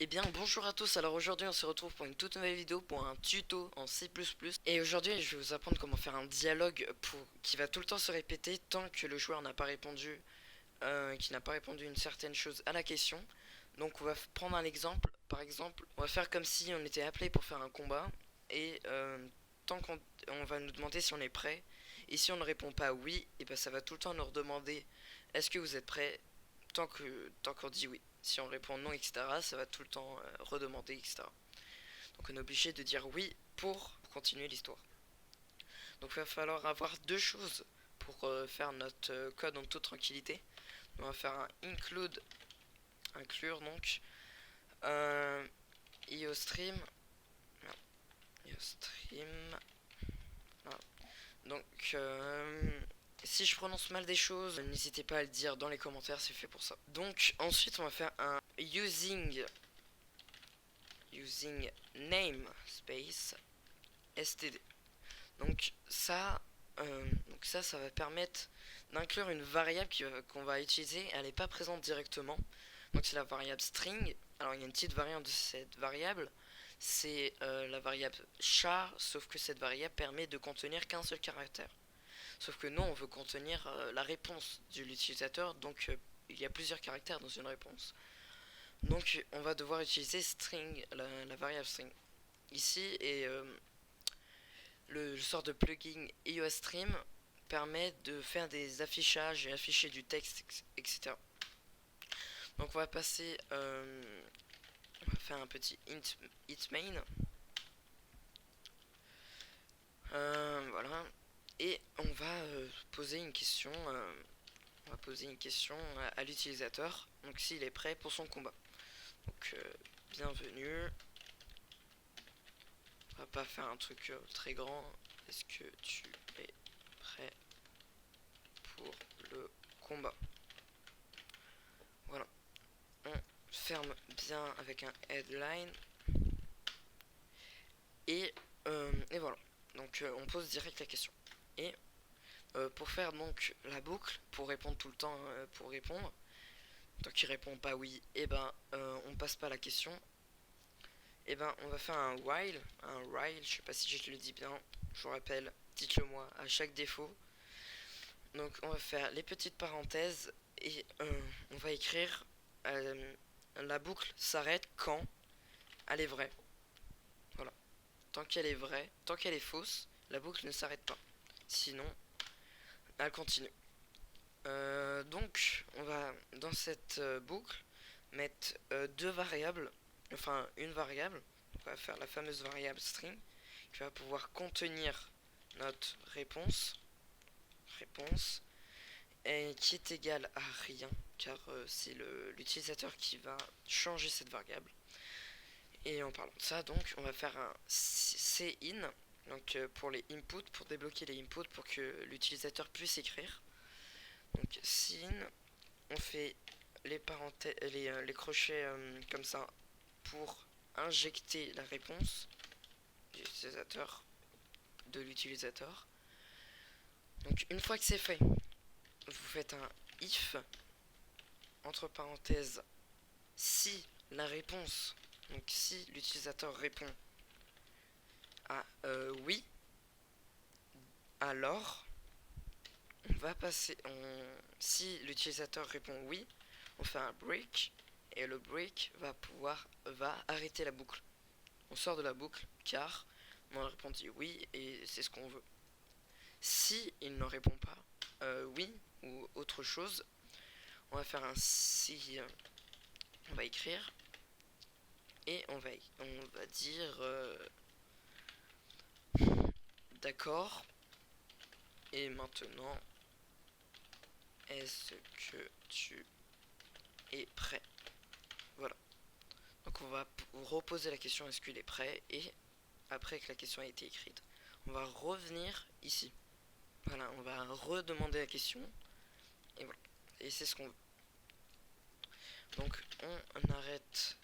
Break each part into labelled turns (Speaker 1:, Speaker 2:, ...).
Speaker 1: Eh bien bonjour à tous, alors aujourd'hui on se retrouve pour une toute nouvelle vidéo pour un tuto en C++. Et aujourd'hui je vais vous apprendre comment faire un dialogue qui va tout le temps se répéter tant que le joueur n'a pas répondu qui n'a pas répondu une certaine chose à la question. Donc on va prendre un exemple, par exemple on va faire comme si on était appelé pour faire un combat et tant qu'on va nous demander si on est prêt, et si on ne répond pas oui, et ben ça va tout le temps nous redemander est-ce que vous êtes prêt, tant qu'on dit oui. Si on répond non, etc., ça va tout le temps redemander, etc. Donc on est obligé de dire oui pour continuer l'histoire. Donc il va falloir avoir deux choses pour faire notre code en toute tranquillité. On va faire un include, inclure donc IOStream. IOStream. Voilà. Donc si je prononce mal des choses, n'hésitez pas à le dire dans les commentaires, c'est fait pour ça. Donc ensuite on va faire un using namespace std. Donc ça va permettre d'inclure une variable qu'on va utiliser. Elle n'est pas présente directement. Donc c'est la variable string. Alors il y a une petite variante de cette variable. C'est la variable char, sauf que cette variable permet de contenir qu'un seul caractère. Sauf que nous on veut contenir la réponse de l'utilisateur. Donc il y a plusieurs caractères dans une réponse. Donc on va devoir utiliser string, la variable string ici. Et le sort de plugin IOStream permet de faire des affichages et afficher du texte, etc. Donc on va passer, on va faire un petit int main. Voilà. Et on va poser une question. On va poser une question à l'utilisateur. Donc s'il est prêt pour son combat. Donc bienvenue. On va pas faire un truc très grand. Est-ce que tu es prêt pour le combat? Voilà. On ferme bien avec un headline. Et voilà. Donc on pose direct la question. Et pour faire donc la boucle, pour répondre tout le temps, pour répondre, tant qu'il répond pas oui, et ben on passe pas la question. Et ben on va faire un while, je sais pas si je le dis bien, je vous rappelle, dites-le moi à chaque défaut. Donc on va faire les petites parenthèses et on va écrire la boucle s'arrête quand elle est vraie. Voilà. Tant qu'elle est vraie, tant qu'elle est fausse, la boucle ne s'arrête pas. Sinon, elle continue. Donc, on va dans cette boucle mettre deux variables, enfin une variable. On va faire la fameuse variable string qui va pouvoir contenir notre réponse, et qui est égale à rien, car c'est l'utilisateur qui va changer cette variable. Et en parlant de ça, donc, on va faire un cin, donc pour les inputs, pour débloquer les inputs pour que l'utilisateur puisse écrire. Donc cin, on fait les parenthèses, les crochets comme ça pour injecter la réponse de l'utilisateur. Donc une fois que c'est fait, vous faites un if entre parenthèses si la réponse, donc si l'utilisateur répond à oui, alors on va passer, si l'utilisateur répond oui, on fait un break et le break va arrêter la boucle. On sort de la boucle car on a répondu oui et c'est ce qu'on veut. Si il ne répond pas oui ou autre chose, on va faire un si, on va écrire et on va dire d'accord. Et maintenant, est-ce que tu es prêt? Voilà. Donc on va reposer la question est-ce qu'il est prêt, et après que la question a été écrite, on va revenir ici. Voilà, on va redemander la question et voilà. Et c'est ce qu'on veut. Donc on arrête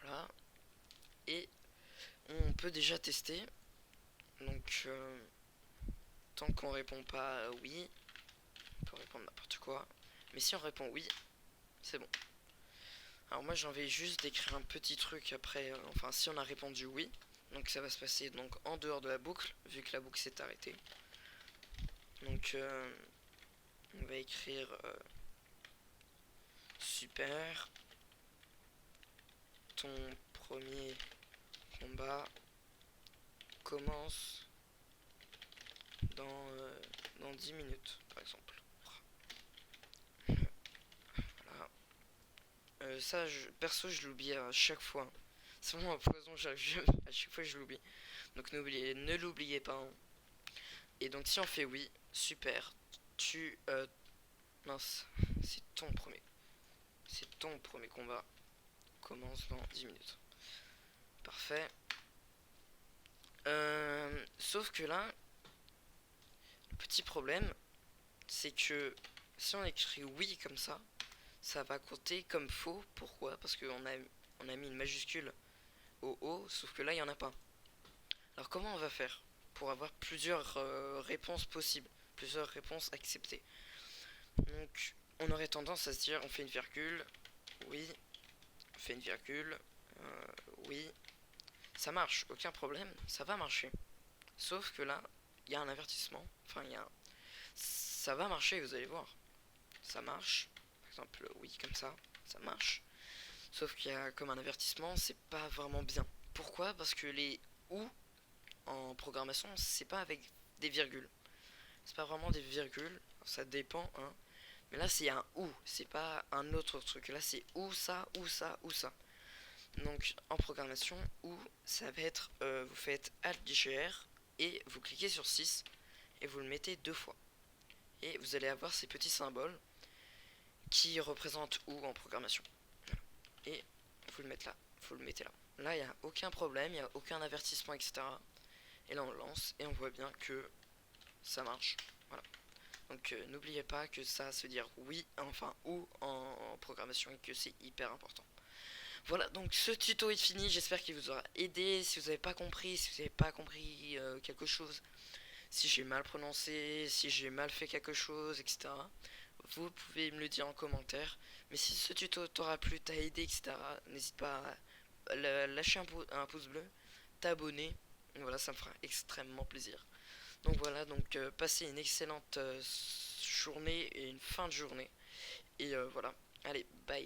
Speaker 1: voilà, et on peut déjà tester. Donc tant qu'on répond pas oui, on peut répondre n'importe quoi. Mais si on répond oui, c'est bon. Alors moi j'ai envie juste d'écrire un petit truc après, enfin si on a répondu oui, donc ça va se passer donc en dehors de la boucle, vu que la boucle s'est arrêtée. Donc on va écrire super, ton premier combat commence dans 10 minutes par exemple. Voilà. Ça, perso, je l'oublie à chaque fois. C'est vraiment un poison, à chaque fois je l'oublie. Donc ne l'oubliez pas, hein. Et donc si on fait oui, super. Tu... mince, c'est ton premier. C'est ton premier combat. Commence dans 10 minutes. Parfait. Sauf que là, le petit problème, c'est que si on écrit oui comme ça va compter comme faux. Pourquoi? Parce on a mis une majuscule au O, sauf que là, il n'y en a pas. Alors comment on va faire pour avoir plusieurs réponses possibles, plusieurs réponses acceptées? Donc on aurait tendance à se dire on fait une virgule, oui, on fait une virgule, oui, ça marche, aucun problème, ça va marcher. Sauf que là, il y a un avertissement, enfin ça va marcher, vous allez voir. Ça marche, par exemple oui comme ça marche. Sauf qu'il y a comme un avertissement, c'est pas vraiment bien. Pourquoi? Parce que les ou en programmation, c'est pas avec des virgules. C'est pas vraiment des virgules, ça dépend, hein. Mais là, c'est un ou, c'est pas un autre truc. Là, c'est ou ça, ou ça, ou ça. Donc, en programmation, ou ça va être, vous faites Alt-GR et vous cliquez sur 6 et vous le mettez 2 fois. Et vous allez avoir ces petits symboles qui représentent ou en programmation. Et vous le mettez là. Vous le mettez là. Là, il n'y a aucun problème, il n'y a aucun avertissement, etc. Et là, on lance et on voit bien que ça marche. Voilà. Donc n'oubliez pas que ça se dire oui, enfin ou en programmation et que c'est hyper important. Voilà, donc ce tuto est fini, j'espère qu'il vous aura aidé. Si vous n'avez pas compris, si vous n'avez pas compris quelque chose, si j'ai mal prononcé, si j'ai mal fait quelque chose, etc. Vous pouvez me le dire en commentaire. Mais si ce tuto t'aura plu, t'a aidé, etc. N'hésite pas à lâcher un pouce bleu, t'abonner. Voilà, ça me fera extrêmement plaisir. Donc voilà, donc passez une excellente journée et une fin de journée. Et voilà, allez, bye.